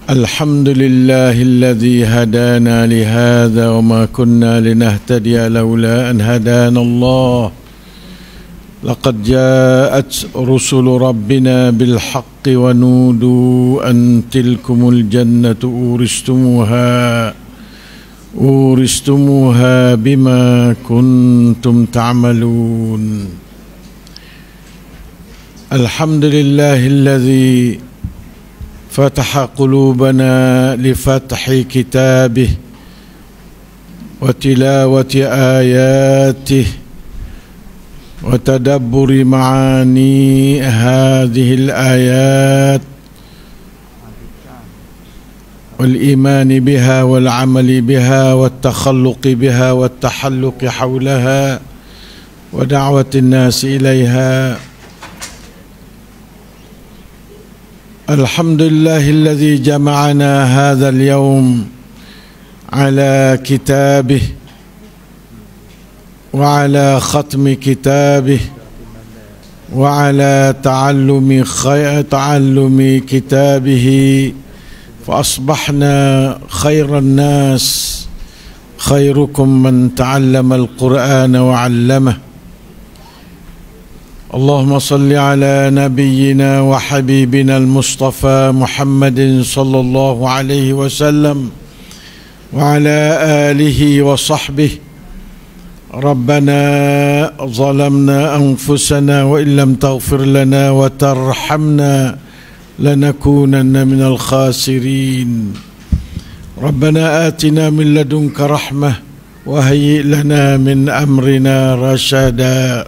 الحمد لله الذي هدانا لهذا وما كنا لنهتدي لولا أن هدانا الله لقد جاءت رسل ربنا بالحق ونودوا أن تلكم الجنة أورثتموها بما كنتم تعملون. الحمد لله الذي فتح قلوبنا لفتح كتابه وتلاوة آياته وتدبر معاني هذه الآيات والإيمان بها والعمل بها والتخلق بها والتحلق حولها ودعوة الناس إليها. الحمد لله الذي جمعنا هذا اليوم على كتابه وعلى ختم كتابه وعلى تعلم كتابه، فأصبحنا خير الناس، خيركم من تعلم القرآن وعلمه. اللهم صل على نبينا وحبيبنا المصطفى محمد صلى الله عليه وسلم وعلى آله وصحبه. ربنا ظلمنا أنفسنا وإن لم تغفر لنا وترحمنا لنكونن من الخاسرين. ربنا آتنا من لدنك رحمة وهيئ لنا من أمرنا رشدا.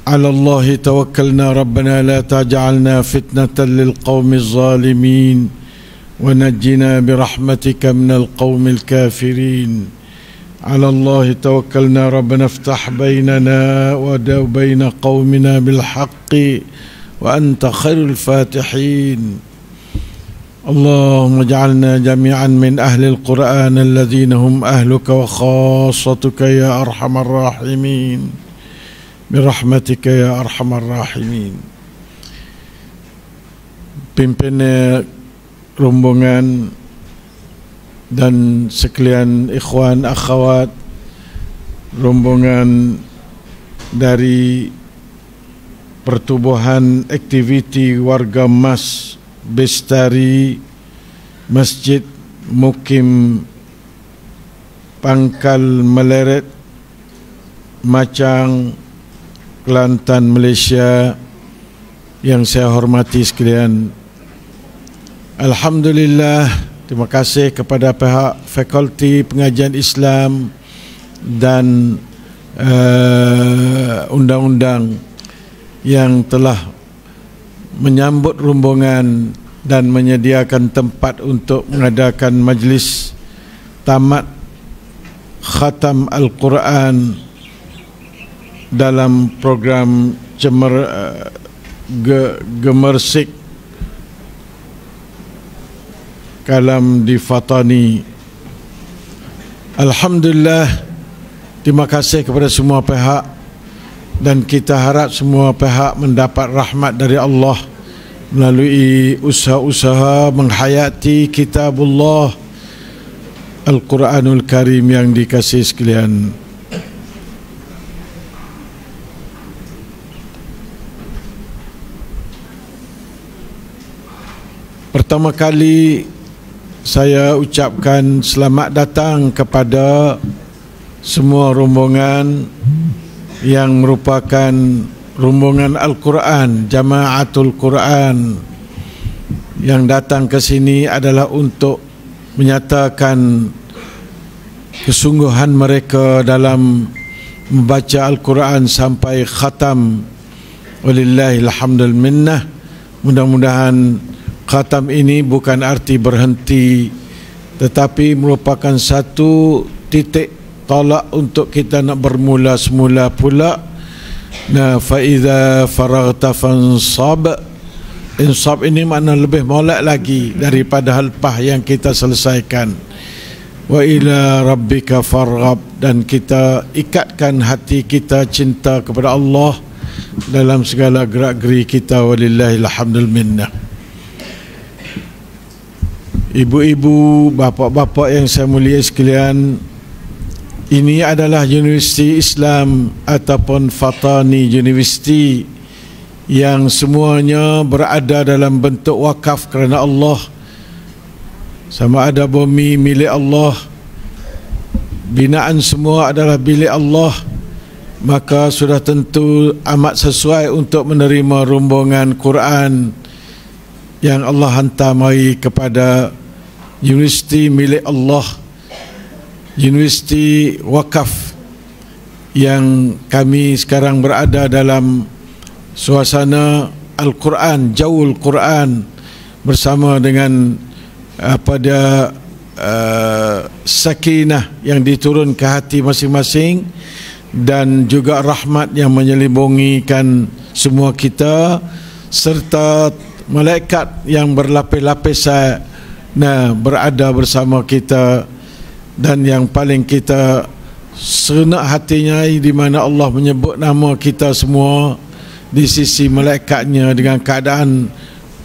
على الله توكلنا ربنا لا تجعلنا فتنة للقوم الظالمين ونجنا برحمتك من القوم الكافرين. على الله توكلنا ربنا افتح بيننا وبين قومنا بالحق وأنت خير الفاتحين. اللهم اجعلنا جميعا من أهل القرآن الذين هم أهلك وخاصتك يا أرحم الراحمين برحمتك يا أرحم الراحمين. Pimpinan rombongan dan sekalian ikhwan akhwat rombongan dari pertubuhan aktiviti warga Mas Bestari Masjid Mukim Pangkal Meleret Macang Kelantan Malaysia yang saya hormati sekalian, alhamdulillah, terima kasih kepada pihak Fakulti Pengajian Islam dan undang-undang yang telah menyambut rombongan dan menyediakan tempat untuk mengadakan majlis tamat khatam Al-Quran dalam program Gemersik Kalam di Fatani. Alhamdulillah, terima kasih kepada semua pihak dan kita harap semua pihak mendapat rahmat dari Allah melalui usaha-usaha menghayati kitabullah Al-Quranul Karim yang dikasihi sekalian. Pertama kali saya ucapkan selamat datang kepada semua rombongan yang merupakan rombongan Al-Quran, Jamaatul Quran, yang datang ke sini adalah untuk menyatakan kesungguhan mereka dalam membaca Al-Quran sampai khatam. Walillahil hamdul minnah. Mudah-mudahan khatam ini bukan arti berhenti, tetapi merupakan satu titik tolak untuk kita nak bermula semula pula. Nah, fa iza faraghta fansab. Insab ini makna lebih molek lagi daripada halpah yang kita selesaikan. Wa ila rabbika farghab, dan kita ikatkan hati kita cinta kepada Allah dalam segala gerak-geri kita. Walillahil hamdul minnah. ibu-ibu, bapa-bapa yang saya mulia sekalian, ini adalah Universiti Islam ataupun Fatani University yang semuanya berada dalam bentuk wakaf kerana Allah. Sama ada bumi milik Allah, binaan semua adalah milik Allah, maka sudah tentu amat sesuai untuk menerima rombongan Quran yang Allah hantar mari kepada universiti milik Allah, universiti wakaf yang kami sekarang berada dalam suasana Al-Quran, Jaul Quran, bersama dengan pada sakinah yang diturun ke hati masing-masing, dan juga rahmat yang menyelimungikan semua kita, serta malaikat yang berlapis-lapis berada bersama kita. Dan yang paling kita seronok hatinya di mana Allah menyebut nama kita semua di sisi malaikatnya dengan keadaan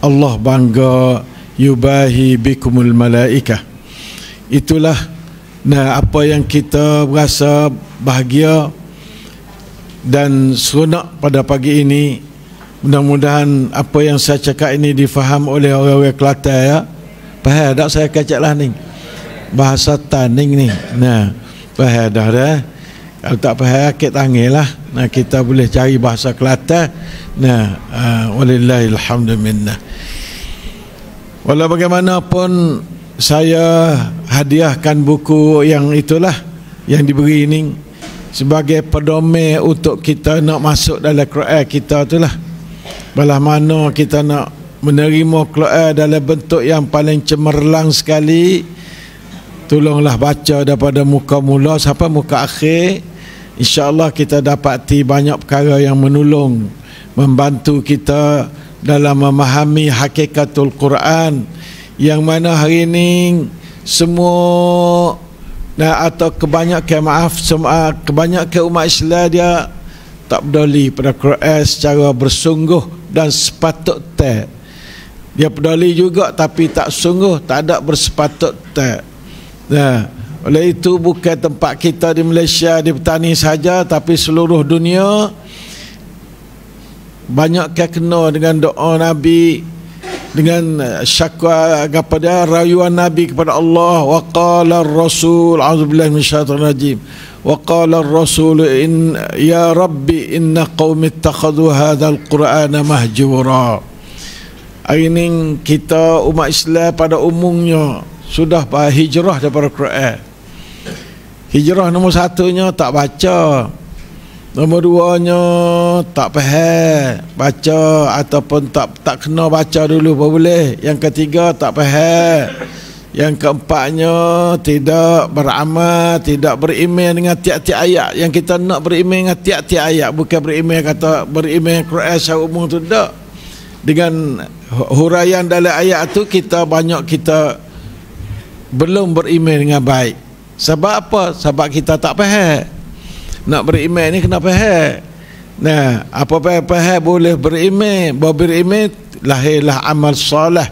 Allah bangga, yubahi bikumul malaikah. Itulah apa yang kita rasa bahagia dan seronok pada pagi ini. Mudah-mudahan apa yang saya cakap ini difaham oleh orang-orang Kelantan, ya. Faham tak saya kacak lah ni bahasa Taning ni. Faham dah. Kalau tak faham akik tangilah. Kita boleh cari bahasa Kelantan. Walillahil hamdu minna. Walau bagaimanapun, saya hadiahkan buku yang itulah yang diberi ini sebagai pedoman untuk kita nak masuk dalam Quran kita itulah. Belah mana kita nak menerima Quran dalam bentuk yang paling cemerlang sekali, tolonglah baca daripada muka mula sampai muka akhir. InsyaAllah kita dapati banyak perkara yang menolong, membantu kita dalam memahami hakikatul Quran, yang mana hari ini semua atau kebanyakan umat Islam dia tak peduli pada Quran secara bersungguh dan sepatutnya. Dia peduli juga tapi tak sungguh, tak ada bersepatutnya. Oleh itu bukan tempat kita di Malaysia di petani saja, tapi seluruh dunia banyak kena dengan doa Nabi, dengan syakwa kepada rayuan Nabi kepada Allah. Wa qala ar-rasul, a'udzubillahi minasyaitonir rajim, wa qala ar-rasul ya rabbi inna qaumi ittakhadhu hadzal qur'ana mahjura. Hari ini kita umat Islam pada umumnya sudah hijrah daripada Quran. Hijrah nombor satunya tak baca, nombor duanya tak faham baca ataupun tak kena baca dulu baru boleh. Yang ketiga tak faham. Yang keempatnya tidak beramal, tidak beriman dengan tiap-tiap ayat. Yang kita nak beriman dengan tiap-tiap ayat, bukan beriman kata beriman Quran secara umum tu, tak. Dengan huraian dalam ayat tu kita belum beriman dengan baik. Sebab apa? Sebab kita tak faham. Nak beriman ni kena faham. Apa faham boleh beriman. Bahawa beriman lahirlah amal soleh.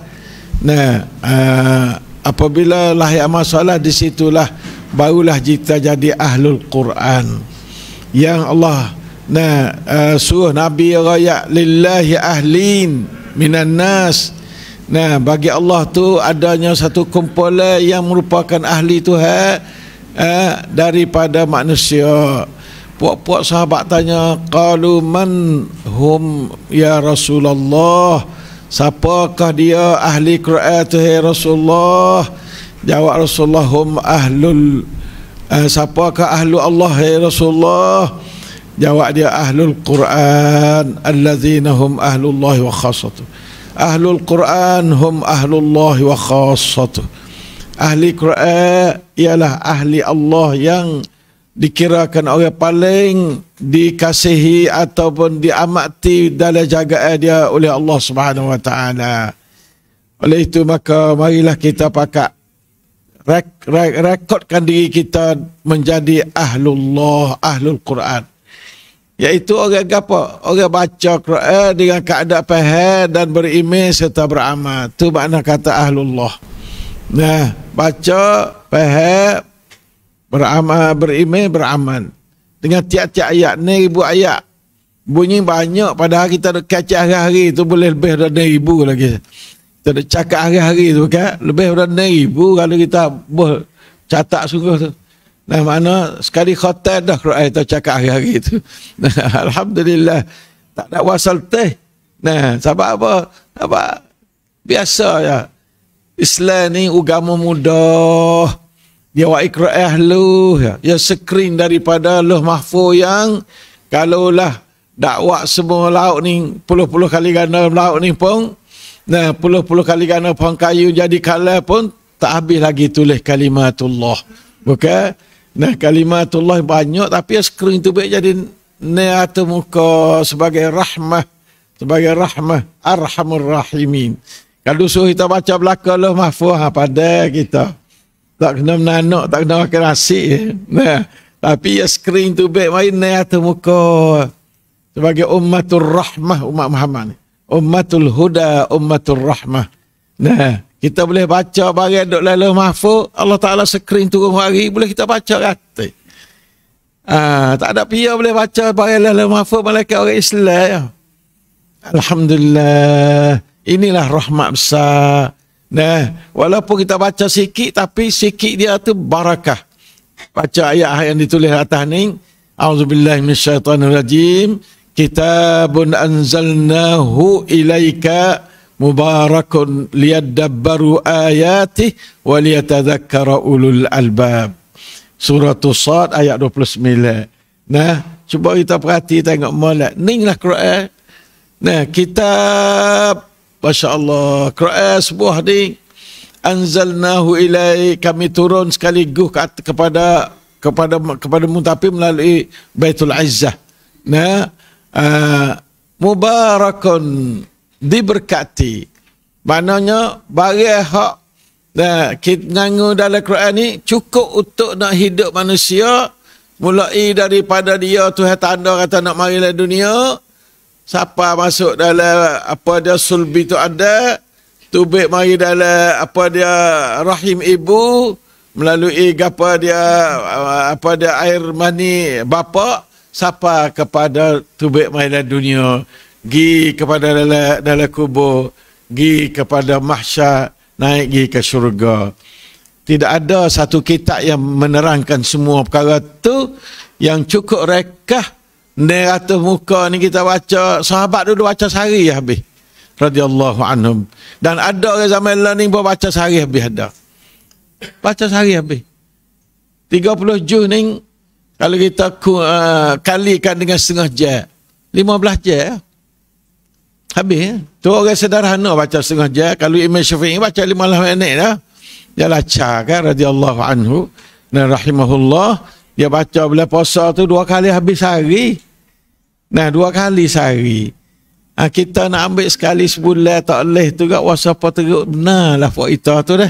Apabila lahir amal soleh, disitulah barulah kita jadi ahlul Quran. Yang Allah suruh Nabi raya lillahi ahlin minan nas. Bagi Allah tu adanya satu kumpulan yang merupakan ahli Tuhan daripada manusia. Puak-puak sahabat tanya, qalu man hum ya Rasulullah, siapakah dia ahli Quran tu hai Rasulullah? Jawab Rasulullah, hum ahlul siapakah ahlu Allah hai Rasulullah? Jawab dia, ahlul Quran allazina hum ahlullahi wa khassatuh. Ahlul Quran hum ahlullah wa khassatuh. Ahli Quran ialah ahli Allah yang dikirakan orang paling dikasihi ataupun diamati dalam jagaan dia oleh Allah Subhanahu wa taala. Oleh itu maka marilah kita pakat rekodkan diri kita menjadi ahlullah, ahlul Quran. Iaitu orang apa? Orang baca Quran dengan keadaan faham dan beriman serta beramal. Itu makna kata ahlullah. Nah, baca, faham, beramal, beriman, beramal. Dengan tiap-tiap ayat, 1000 ayat. Bunyi banyak, padahal kita ada kacak hari-hari tu boleh lebih dari 1000 lagi. Kita ada cakap hari-hari tu kan, lebih dari 1000 kalau kita boleh catat sungguh tu. Nah, mana sekali khatam dah Quran kita cakap hari-hari tu. Nah, alhamdulillah. Tak ada wasal teh. Nah, sebab apa? Sebab biasa ya. Islam ni agama mudah. Dia wa ikra'ah lu. Dia screen daripada Lauh Mahfuz yang kalaulah dakwah semua lauk ni puluh-puluh kali ganda lauk ni pun, nah puluh-puluh kali ganda pohon kayu jadi kalah pun tak habis lagi tulis kalimatullah. Bukan? Nah kalimatullah banyak tapi skrin tu baik jadi niat muka sebagai rahmah, arhamur rahimin. Kalau suruh kita baca belakang Lauh Mahfuz pada kita tak kena menanak, tak kena makan nasi. Nah tapi skrin tu baik main niat muka sebagai ummatul rahmah, umat Muhammad ni. Ummatul huda, ummatul rahmah. Nah, kita boleh baca barang duk Lauh Mahfuz, Allah Taala skrin turun hari boleh kita baca kata. Tak ada pia boleh baca barang Lauh Mahfuz malaikat orang Islam ya. Alhamdulillah. Inilah rahmat besar. Nah, walaupun kita baca sikit tapi sikit dia tu barakah. Baca ayat yang ditulis atas ni, A'udzubillahi minasyaitonirrajim. Kitabun anzalnahu ilaika mubarakun liyadabbaru ayatih wa liyatadhakkara ulul albab. Surah Sad ayat 29. Nah, cuba kita perhati tengok molek. Inilah Quran. Nah, kitab masya-Allah, Quran sebuah ni anzalnahu ilaik, kami turun sekaligus kepada mutapim melalui Baitul Izzah. Nah, mubarakun, diberkati. Maknanya barang hak kita nganggu dalam Quran ni cukup untuk nak hidup manusia, mulai daripada dia Tuhan tanda kata nak marilah dunia, siapa masuk dalam apa dia sulbi tu ada, tubik mari dalam apa dia rahim ibu, melalui apa dia air mani bapa, siapa kepada tubik mainan dunia, gi kepada dalam kubur, gi kepada mahsyar, naik gi ke syurga. Tidak ada satu kitab yang menerangkan semua perkara tu, yang cukup rekah 900 muka ni kita baca. Sahabat dulu baca sehari habis radhiyallahu anhum, dan ada orang zaman ni pun baca sehari habis, ada baca sehari habis 30 juz ni. Kalau kita kalikan dengan setengah jam, 15 jam habis. Tu orang sederhana baca setengah jam. Kalau Imam Syafi'i baca 15 minit dah. Dia lacak kan radhiyallahu anhu dan rahimahullah. Dia baca bila puasa tu 2 kali habis sehari. Nah, 2 kali sehari. Kita nak ambil sekali sebulan tak boleh tu gak WhatsApp teruk benar lah faedah tu dah.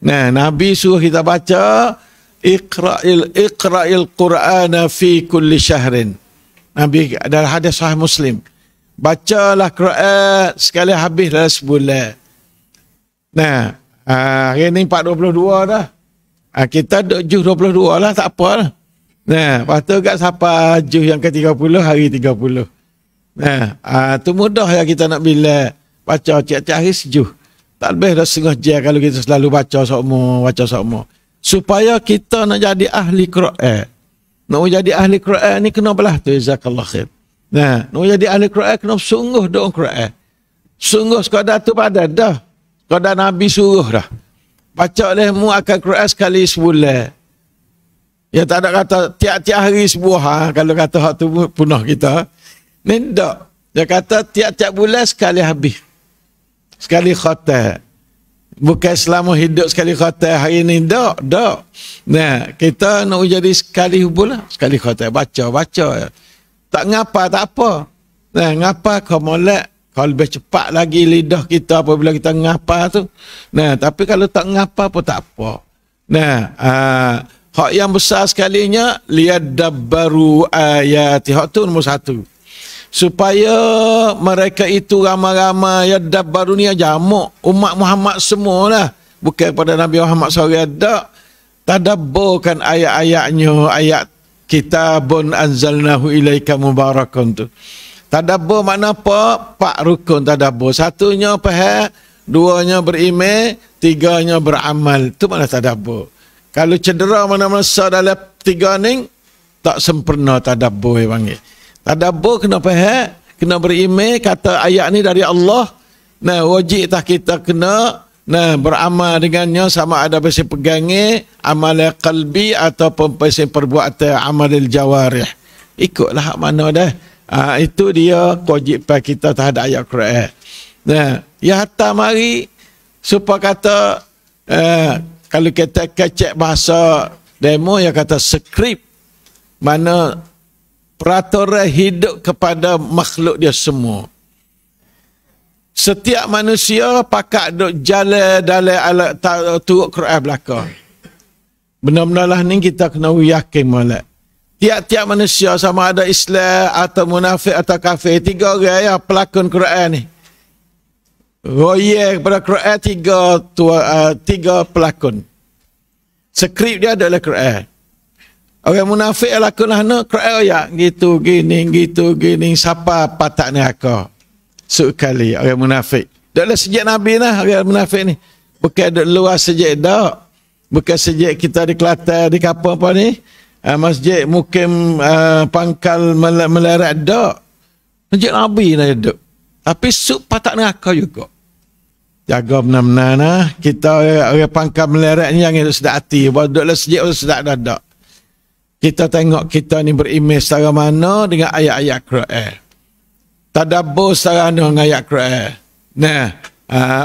Nah, Nabi suruh kita baca Iqra'il Qur'ana fi kulli syahrin. Nabi dalam hadis sahih Muslim, bacalah Quran sekali habis dalam sebulan. Nah, hari ni 422 dah. Kita duk juz 22 lah, tak apa lah. Nah, lepas tu kat siapa juz yang ke-30, hari 30. Nah, tu mudah ya kita nak bila baca tiap-tiap hari sejuz. Tak lebih dah setengah jam kalau kita selalu baca sokmo. Supaya kita nak jadi ahli Quran. Nak jadi ahli Quran ni kena belah tu, jazakallah khair. Nah, nak jadi ahli Quran kena sungguh doa Quran. Sungguh sekadar tu pada dah. Sekadar Nabi suruh dah. Baca lehmu akan Quran sekali sebulan. Ya tak ada kata tiap-tiap hari sebuah. Kalau kata hak tu punah kita. Ni tak. Dia kata tiap-tiap bulan sekali habis. Sekali khatam. Bukan selama hidup sekali khatam hari ni. Tak. Nah, kita nak jadi sekali bulan, sekali khatam. Baca. Tak ngapa, tak apa. Nah, ngapa kau molek. Kalau lebih cepat lagi lidah kita apabila kita ngapa tu. Nah, tapi kalau tak ngapa pun tak apa. Nah, hak yang besar sekalinya liyadabbaru ayati. Hak tu nombor 1. Supaya mereka itu ramai-ramai yadabbaru ni jamak umat Muhammad semualah. bukan pada Nabi Muhammad SAW, tak. Tadabburkan ayat-ayatnya, ayat kitabun anzalnahu ilaika mubarakun tu. Tadabbur makna apa? 4 rukun tadabbur. Satunya faham, duanya beriman, tiganya beramal. Itu makna tadabbur. Kalau cedera mana-mana dalam 3 ni, tak sempurna tadabbur panggil. Tadabbur kena faham, kena beriman, kata ayat ni dari Allah. Nah, wajib tak kita kena beramal dengannya, sama ada pasal pegangnya, amal qalbi ataupun pasal perbuatan amal jawarih. Ikutlah mana dah. Itu dia kewajipan kita terhadap ayat Quran. Nah, ya hatta mari supaya kata kalau kita kecek bahasa demo, ya kata skrip, mana peraturan hidup kepada makhluk dia semua. Setiap manusia pakat duk jalan dalam alat turut Quran belaka. Benar-benar lah ni kita kena yakin molek. Tiap-tiap manusia sama ada Islam atau munafik atau kafir, 3 orang ya pelakon Quran ni. Royek kepada Quran 3 pelakon. Skrip dia adalah Quran. Orang munafik lakon lah no Quran ya gitu gini siapa patak ni aku. Sekali orang munafik. Dalam sejak Nabi lah orang munafik ni. Bukan duduk luar sejak dak. Bukan sejak kita di Kelantan, di kapal apa ni. Masjid Mukim Pangkal Melarat dak. Sejak Nabi lah duduk. Tapi suk patak neraka juga. Jaga benar-benar lah. Kita orang Pangkal Melarat ni jangan sedap hati. Baru duduk sejak sedap dak. Kita tengok kita ni beriman secara mana dengan ayat-ayat Quran. Tadabbur secara dengan ayat Quran. Nah,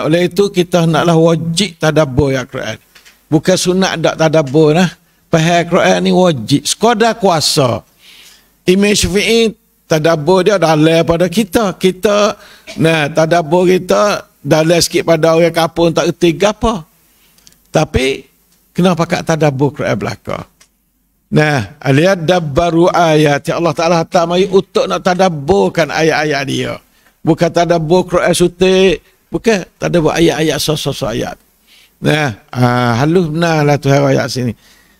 oleh itu kita naklah wajib tadabbur ayat Quran. Bukan sunat tak tadabbur nah. Faham Quran ni wajib. Sekadar kuasa. Imam Syafi'i tadabbur dia dalam pada kita. Kita tadabbur kita dalam sikit pada orang kampung tak erti apa. Tapi kenapa pakat tadabbur Quran belaka? Nah, lihat dabbaru ayat Allah Ta'ala hatta mari untuk nak tadabburkan ayat-ayat dia. Bukan tadabbur Quran sutik, bukan tadabbur ayat-ayat sosok ayat. Nah, halus benarlah Tuhan ayat sini.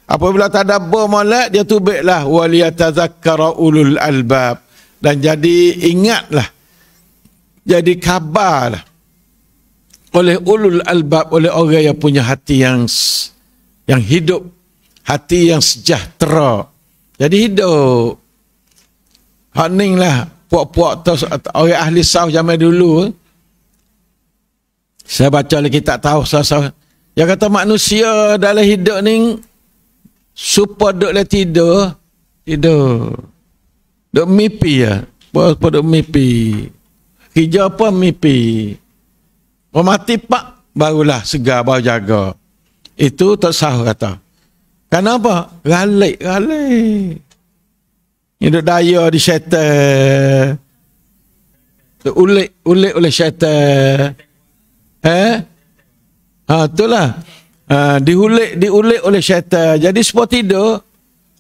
Apabila tadabbur molek, dia tubiklah waliyatazakkara ulul albab, dan jadi ingatlah, jadi khabarlah oleh ulul albab, oleh orang yang punya hati yang hidup, hati yang sejahtera. Jadi hidup. Haning lah puak-puak tu orang ahli sahih zaman dulu. Saya baca lagi tak tahu sahih. Yang kata manusia dalam hidup ni supaya duduk tidur. Duk mimpi ya. Apa duk mimpi. Kerja apa mimpi. Mati pak barulah segar, baru jaga. Itu tak sahih kata. Kenapa? Galik. Ini daya di syaitan. Ulik oleh syaitan. Itulah. Diulik oleh syaitan. Jadi supaya tidur,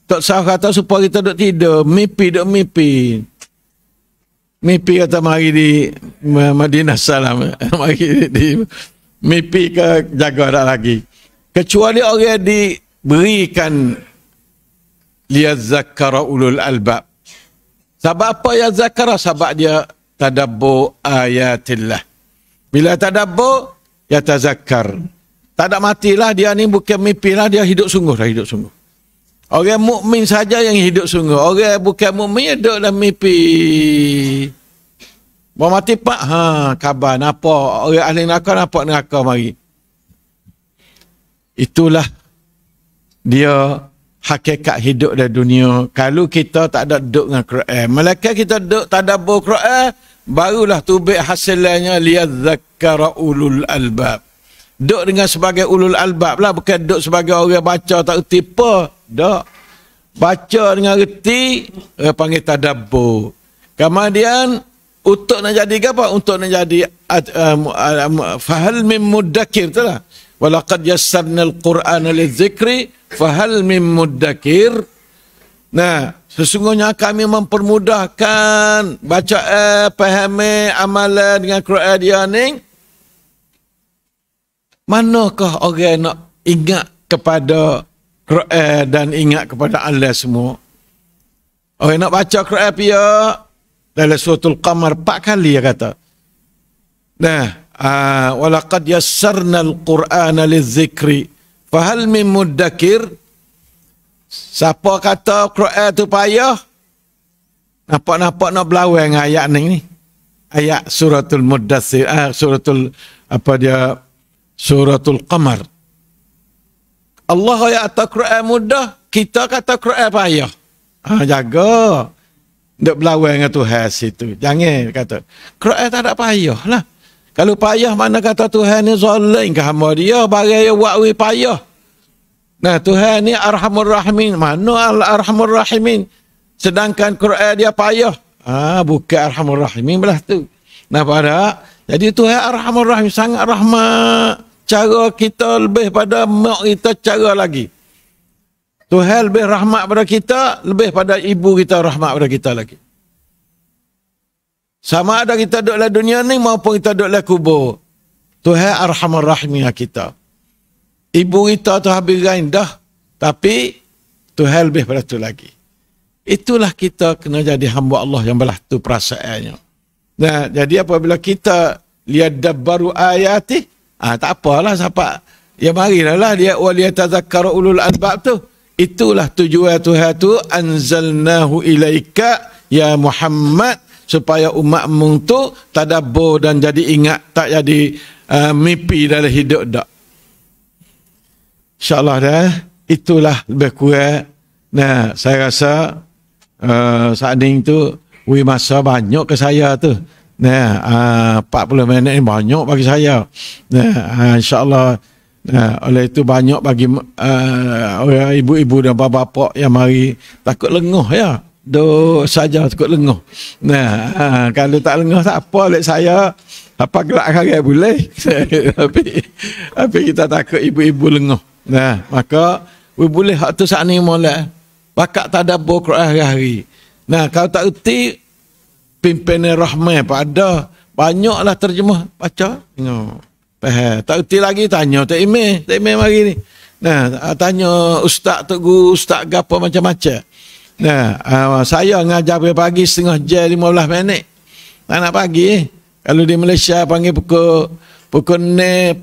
tak sah kata supaya kita duduk tidur. Mimpi. Mimpi kata mari di Madinah Salam. Mari di mimpi ke jaga tak lagi. Kecuali orang berikan liyazakkara ulul albab. Sebab apa ya zakara? Sebab dia tadabbur ayatillah. Bila tadabbur, ya tazakkar. Tak ada matilah dia ni, bukan mimpi lah, dia hidup sungguh. Orang mukmin saja yang hidup sungguh. Orang bukan mukmin hidup dalam mimpi. Bawa mati pak, khabar napa? Orang ahli neraka mari. Itulah dia hakikat hidup dalam dunia. Kalau kita tak ada duduk dengan Quran, malaikat kita duduk tadabbur Quran, barulah tubik hasilnya liyazakkara ulul albab. Duduk dengan sebagai ulul albab lah, bukan duduk sebagai orang baca tak erti apa. Tak. Baca dengan erti, panggil tadabbur. Kemudian untuk nak jadi apa? Untuk nak jadi fahal min muddakir tu lah. Walaqad yassarna al-Qur'ana lidzikri fahal min muddakir. Nah, sesungguhnya kami mempermudahkan bacaan, fahami, amalan dengan Quran dia ni. Manakah orang nak ingat kepada Quran dan ingat kepada Allah semua? Orang nak baca Quran pia dalam suratul Qamar 4 kali dia kata. Nah, walaqad yassarna al-Qur'ana lidzikri fahal min muddakir. Siapa kata Quran tu payah, nampak-nampak nak berlawan dengan ayat ni. Ayat suratul Muddathir, suratul suratul Qamar. Allah kata Quran mudah, kita kata Quran payah. Jaga. Duk berlawan dengan Tuhan situ. Jangan kata Quran tak ada payah lah. Kalau payah, mana kata Tuhan ni zalim ke hamba dia, barang yang buat payah. Nah, Tuhan ni Arhamur Rahimin. Mana Arhamur Rahimin? Sedangkan Quran dia payah. Bukan Arhamur Rahimin belah tu. Nah, jadi Tuhan Arhamur Rahim, sangat rahmat. Cara kita lebih pada mak kita cara lagi. Tuhan lebih rahmat pada kita, lebih pada ibu kita rahmat pada kita lagi. Sama ada kita duduk dalam dunia ni maupun kita duduk dalam kubur. Tuhan Arhamur Rahim kita. Ibu kita tu habis gain dah, tapi Tuhan lebih pada tu lagi. Itulah kita kena jadi hamba Allah yang belah tu perasaannya. Nah, jadi apabila kita lihat dabbaru ayati, tak apalah siapa. Ya marilah dia waliyatadzakkaru ulul albab tu. Itulah tujuan Tuhan tu, anzalnahu ilaika ya Muhammad, supaya umatmu tu tadabbur dan jadi ingat, tak jadi mimpi dalam hidup dak. InsyaAllah dah, itulah lebih kurang. Nah, saya rasa saat ni tu, masa banyak ke saya tu. Nah, 40 minit ni banyak bagi saya. Nah, insyaAllah, oleh itu banyak bagi ibu-ibu dan bapa-bapa yang mari takut lenguh ya. Duk saja takut lenguh. Nah, kalau tak lenguh tak apa, lek saya apa gerak karang boleh. tapi kita takut ibu-ibu lenguh. Nah, maka boleh hak tu saat ni molek. Bakat tadabbur Quran hari-hari. Nah, kalau tak erti pimpinan rahmah pada banyaklah terjemah baca. Tak erti lagi tanya tak email mari ni. Nah, tanya ustaz tu guru, ustaz gapo macam-macam. Nah, saya ngajar pagi setengah jam 15 minit. Tak nak pagi. Kalau di Malaysia panggil pukul 6.45,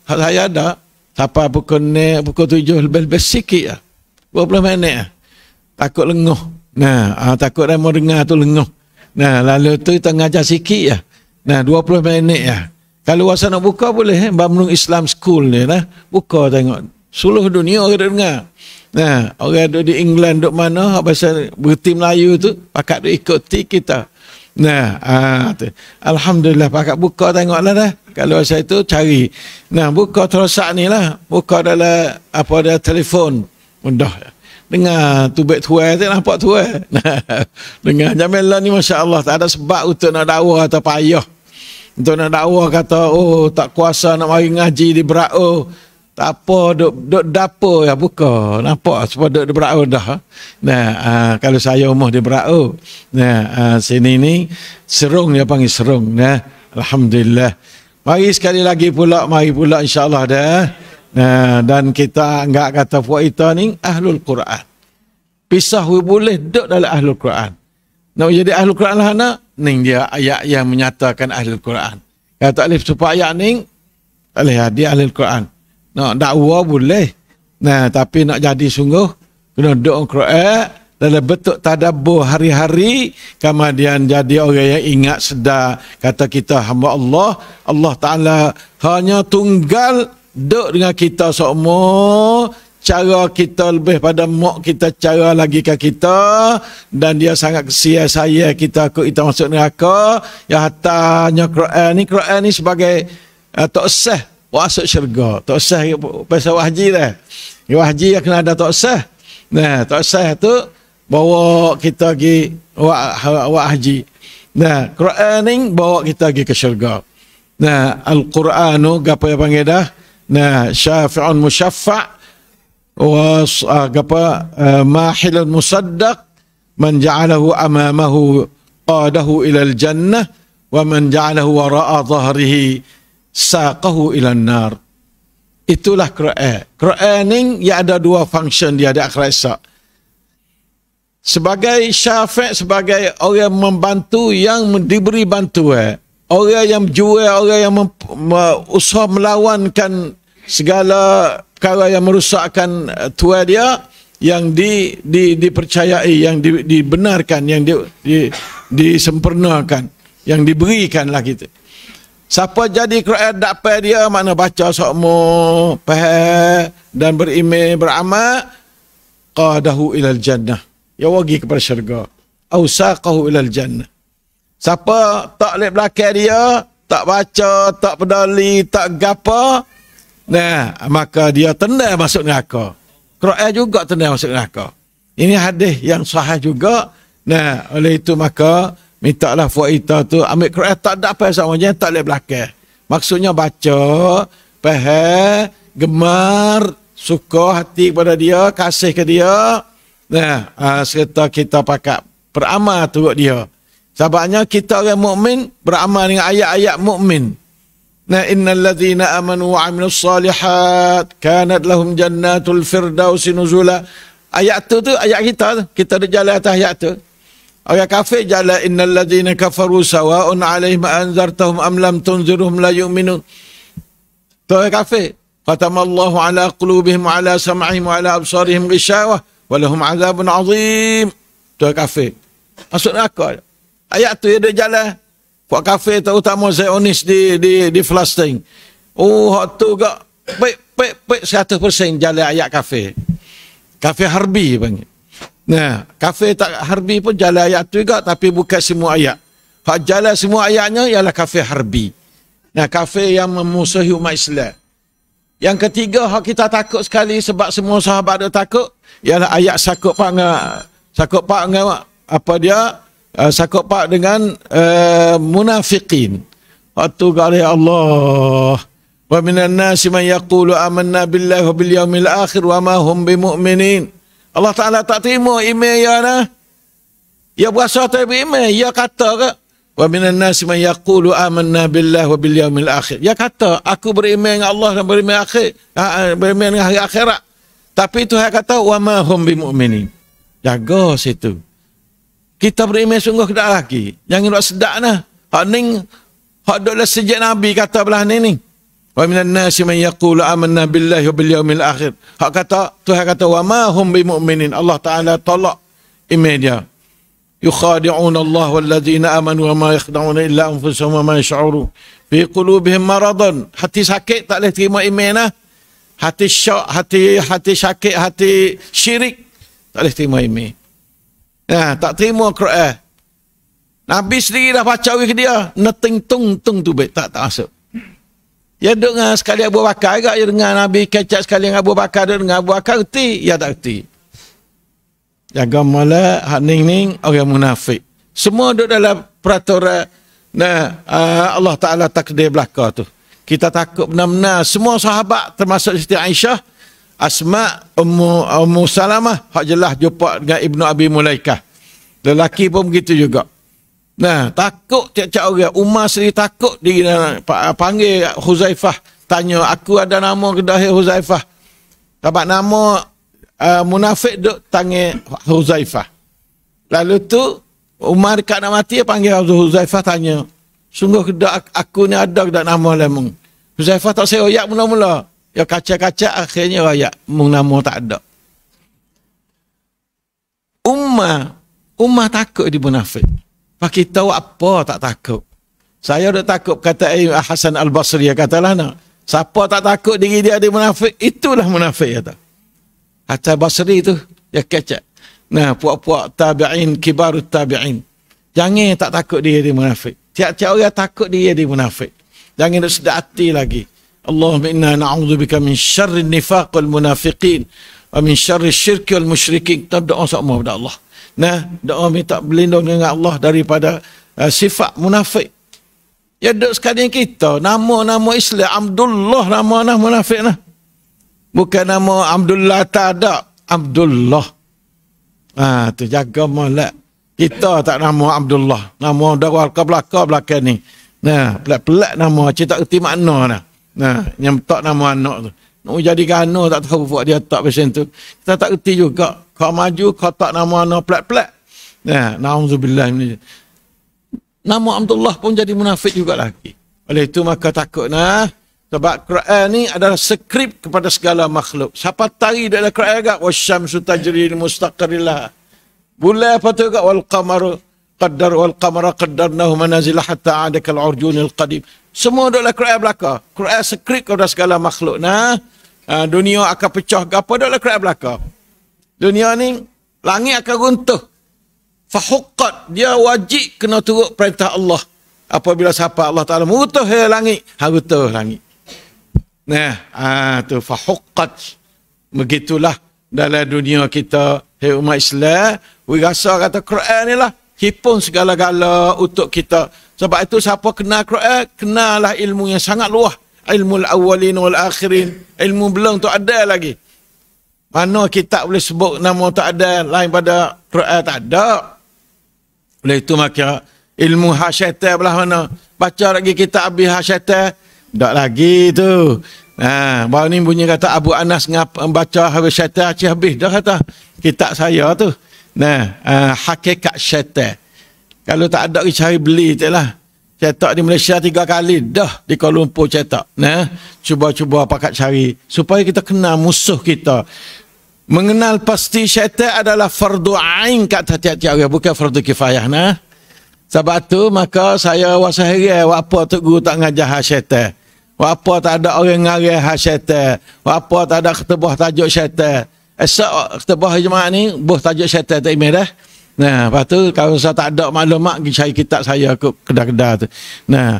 hak saya ada. Sampai pukul 7 lebih sikit lah. 20 minit lah. Takut lenguh. Nah, takut dia mau dengar tu lenguh. Nah, lalu tu kita ngajar sikit lah. Nah, 20 minit lah. Kalau wasa nak buka boleh. Bamrung Islam School ni lah. Buka tengok. Seluruh dunia orang dengar. Nah, orang duduk di England, duduk mana, bahasa berti Melayu tu, pakat duduk ikuti kita. Nah, tu. Alhamdulillah, pakat buka tengoklah dah. Kalau saya tu cari. Nah, buka terosak ni lah. Buka dalam dia telefon. Mudah. Dengar tubik tuai tu, nampak tuai. Nah, dengar Jamilah ni Masya Allah. Tak ada sebab untuk nak dakwa atau payah. Untuk nak dakwa kata, tak kuasa nak mari ngaji di Berau. Tak apa, duduk dapur ya buka. Nampak sebab duduk di Berau dah. Nah, kalau saya umur di Berau. Nah, sini ni serung dia panggil serung. Nah, alhamdulillah. Mari sekali lagi pula, insya-Allah dah. Nah, dan kita enggak kata puak kita ni ahlul Quran. Pisah boleh duduk dalam ahlul Quran. Nak jadi ahlul Quran lah nak, ni dia ayat yang menyatakan ahlul Quran. Kalau tak boleh supaya ayat ni, tak boleh dia ahlul Quran. Nak dakwa boleh. Nah, tapi nak jadi sungguh kena duduk Quran dalam bentuk tadabbur hari-hari, kemudian jadi orang yang ingat sedar kata kita hamba Allah. Allah Ta'ala hanya tunggal duduk dengan kita semua. Cara kita lebih pada mak kita, cara lagi ke kita, dan dia sangat kesian saya kita kita masuk neraka. Ya hatanya Quran ni sebagai tok sah masuk syurga. Tok sah pasal wahji dah. Wahji kena ada tok sah. Nah, tok sah tu bawa kita pergi wahji. Nah, Quran ni bawa kita pergi ke syurga. Nah, Al-Quranu apa yang panggil dah? Nah, syafi'un musyaffa' mahilun musaddaq, man ja'alahu amamahu qadahu ilal jannah, wa man ja'alahu wara'a dhahrihi saqahu ilan nar. Itulah Quran. Quran ni ia ada dua function dia di akhirat esok. Sebagai syafi', sebagai orang membantu yang diberi bantuan. Orang yang berjuang, orang yang usaha melawankan segala perkara yang merosakkan tuan dia, yang dipercayai, yang dibenarkan, yang disempurnakan, yang diberikanlah kita. Siapa jadi Quran dapat dia, makna baca sokmo, faham dan beriman, beramal, qadahu ilal jannah. Ya wagi kepada syurga. Au saqahu ilal jannah. Siapa tak lep belakang dia, tak baca, tak peduli, tak gapa, nah, maka dia tendai masuk neraka. Quran juga tendai masuk neraka. Ini hadis yang sahih juga. Nah, oleh itu maka mintalah fuaita tu ambil Quran tak ada apa sama je, tak lep belakang. Maksudnya baca, faham, gemar, suka hati kepada dia, kasih ke dia. Nah, serta kita pakat beramal turut dia. Sebabnya kita orang mukmin beramal dengan ayat-ayat mukmin. Nah, innal ladzina amanu wa 'amilus solihat kanat lahum jannatul firdausi nuzula. Ayat tu ayat kita tu. Kita ada jalan atas ayat tu. Orang kafir jalan innal ladzina kafaru sawa'un 'alaihim anzartahum am lam tunzirhum la yu'minun. Tu orang kafir. Khatamallahu 'ala qulubihim wa 'ala sam'ihim wa 'ala absarihim ghishawah walahum azabun azim. Tu kafir. Masuk neraka. Ayat tu dia jalan. Buat kafir terutama Zionis di Palestin. Oh, hak tu gak pek 100% jalan ayat kafir. Kafir harbi panggil. Nah, kafir tak harbi pun jalan ayat tu juga, tapi bukan semua ayat. Hak jalan semua ayatnya ialah kafir harbi. Nah, kafir yang memusuhi umat Islam. Yang ketiga, hak kita takut sekali sebab semua sahabat ada takut, ialah ayat sakut pak dengan apa dia? Sakut pak dengan munafiqin. Waktu kali Allah, wa minan nasi man yaqulu amanna billahi wa bil yaumil akhir wa ma hum bimu'minin. Allah Taala tak terima iman ya nah. Ya berasa tak beriman, ya kata ke? Wa minan nasi man yaqulu amanna billahi wa bil yaumil akhir. Ya kata aku beriman dengan Allah dan beriman beriman dengan hari akhirat. Tapi Tuhan kata wa ma hum bimu'minin. Jaga situ. Kita beriman sungguh kedak lagi. Jangan buat sedak nah. Hak ning hak doklah sejak Nabi kata belah ni. Wa minan nasi man yaqulu amanna billahi wa bil yaumil akhir. Hak kata Tuhan kata wa ma hum bimu'minin. Allah Taala tolak iman dia. Yukhadi'un Allah wal ladzina amanu wa ma yakhda'una illa anfusahum wa ma yash'urun. Fi qulubihim maradun. Hati sakit tak boleh terima iman nah. Hati syak, hati sakit, hati syirik tak boleh terima iman. Nah, tak terima Quran. Nabi sendiri dah baca ke dia, neting tung tu baik tak masuk. Ya dengar sekali Abu Bakar juga, ya dengar Nabi kecak sekali dengan Abu Bakar, dengan Abu Bakar reti, ya tak reti. Jaga molek hak ning orang munafik. Semua duduk dalam peraturan Allah Taala takdir belaka tu. Kita takut benar-benar semua sahabat termasuk Siti Aisyah, Asma, Ummu Salamah, hak jelas jumpa dengan Ibnu Abi Mulaikah. Lelaki pun begitu juga. Nah, takut tiap-tiap orang. Umar sendiri takut dia panggil Huzaifah, tanya, aku ada nama ke dah Huzaifah? Dapat nama munafik duk tangan Huzaifah. Lalu tu Umar dekat nak mati, dia panggil Huzaifah, tanya, sungguh ke dak aku ni ada ke dak nama lemong? Huzaifah tak saya royak mula-mula. Ya kaca-kaca akhirnya royak mung nama tak ada. Umar takut di munafik. Pak kita apa tak takut? Saya dah takut kata Hasan Al-Basri katalah nak. Siapa tak takut diri dia di munafik, itulah munafik kata. Hasan Basri tu ya kecak. Nah, puak-puak tabi'in, kibarut tabi'in. Jangan tak takut dia di munafik. Tiap-tiap orang takut dia di munafik. Jangan nak sedap hati lagi. Allahumma inna na'udzubika min syarri nifaq wal munafiqin wa min syarri syirki wal musyrikin. Kita doa sama kepada Allah. Nah, doa minta berlindung dengan Allah daripada sifat munafik. Ya duk sekalian kita, nama-nama Islam Abdullah, nama munafik nah. Bukan nama Abdullah tak ada, Abdullah. Tu jaga molek. Kita tak nama Abdullah. Nama dawal ke belakang ni. Nah, pelat-pelat nama, cik tak erti makna dah. Nah, yang tak nama anak tu. Nak jadikan anak tak tahu buat dia tak macam tu. Kita tak erti juga. Kau maju, kau tak nama anak pelat-pelat. Nah, na'udzubillah. Nama Abdullah pun jadi munafik juga lagi. Oleh itu maka takut nah. Sebab Quran ni adalah skrip kepada segala makhluk. Siapa tari dalam Quran agak wasyamsu tajri li mustaqarrillah. Bulan apa tu agak wal qamara qaddarnahu manazil hatta 'ada kal urjunil qadim. Semua dalam Quran belaka. Quran skrip kepada segala makhluk. Nah, dunia akan pecah ke apa dalam Quran belaka. Dunia ni langit akan runtuh. Fahuqqat, dia wajib kena turut perintah Allah. Apabila siapa Allah Taala mutuh langit, harutuh langit. Nah, tu fahuqqat. Begitulah dalam dunia kita, umat Islam, we rasa kata Quran ni lah hipun segala-gala untuk kita. Sebab itu siapa kenal Quran, kenalah ilmu yang sangat luas. Ilmu al-awwalin wal akhirin. Ilmu belum tu ada lagi. Mana kitab boleh sebut nama tak ada lain pada Quran, tak ada. Oleh itu maka ilmu hasyaitan belah mana? Baca lagi kitab Abi Hasyaitan, tak lagi tu. Baru ni bunyi kata Abu Anas baca Abi Syaitan habis dah kata kitab saya tu. Hakikat syaitan. Kalau tak ada cari beli tu lah. Cetak di Malaysia 3 kali dah di Kuala Lumpur cetak. Cuba-cuba pakat cari supaya kita kenal musuh kita. Mengenal pasti syaitan adalah fardu ain kat tiap-tiap orang, bukan fardu kifayah. Sebab tu maka saya rasa heran apa tu guru tak ngajar syaitan. Apa tak ada orang ngarah syaitan. Apa tak ada ketebah tajuk syaitan. Esok ketebah jemaah ni buh tajuk syaitan tak imej dah. Lepas tu kalau saya tak ada maklumat pergi cari kitab saya ke kedai-kedai tu.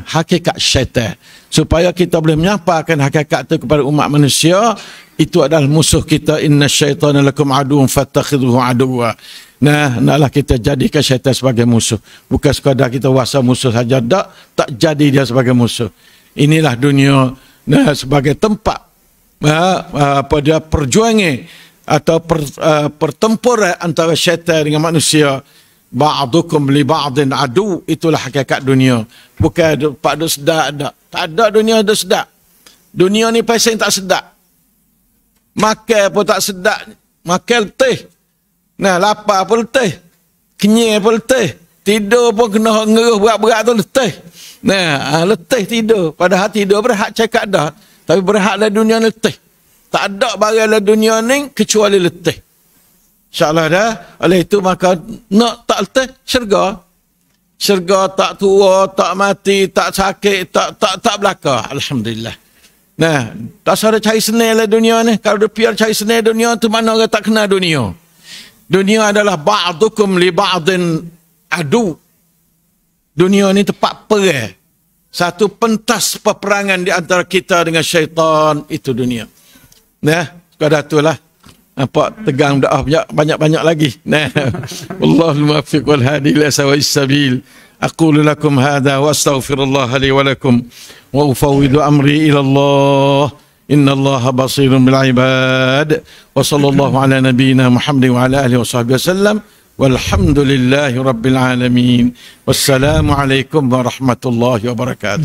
Hakikat syaitan. Supaya kita boleh menyampaikan hakikat tu kepada umat manusia. Itu adalah musuh kita. Inna syaitana lakum aduun fattakhidhuhu aduwa. Naklah kita jadikan syaitan sebagai musuh. Bukan sekadar kita wasa musuh saja. Tak jadi dia sebagai musuh. Inilah dunia sebagai tempat pada perjuangan atau pertempuran antara syaitan dengan manusia. Ba'dukum li ba'din adu. Itulah hakikat dunia. Bukan pak duk sedap ada. Tak ada dunia duk sedap. Dunia ni pasal tak sedap. Makan pun tak sedap. Makan letih. Lapar pun letih. Kenyang pun letih. Tidur pun kena ngeruh berat-berat tu letih. Letih tidur. Padahal tidur berhak cakap dah. Tapi berhak dalam dunia letih. Tak ada barang dalam dunia ni kecuali letih. InsyaAllah dah. Oleh itu maka nak tak letih, syurga. Syurga tak tua, tak mati, tak sakit, tak belaka. Alhamdulillah. Tak usah cari senang lah dunia ni. Kalau dia biar cari senang dunia tu, mana orang tak kenal dunia. Dunia adalah ba'dukum li ba'din adu. Dunia ni tempat perang. Satu pentas peperangan di antara kita dengan syaitan. Itu dunia. Sekadar itulah. Nampak tegang dah banyak-banyak lagi. Wallahul muwaffiq wal hadi ila sawa'is sabil. Aqulu lakum hadha wa astaghfirullah li wa lakum wa ufawwidu amri ila Allah. Inna Allaha basirun bil ibad. Wa sallallahu ala nabiyyina Muhammad wa ala alihi wa sahbihi wasallam. Walhamdulillahi rabbil alamin. Wassalamu alaikum warahmatullahi wabarakatuh.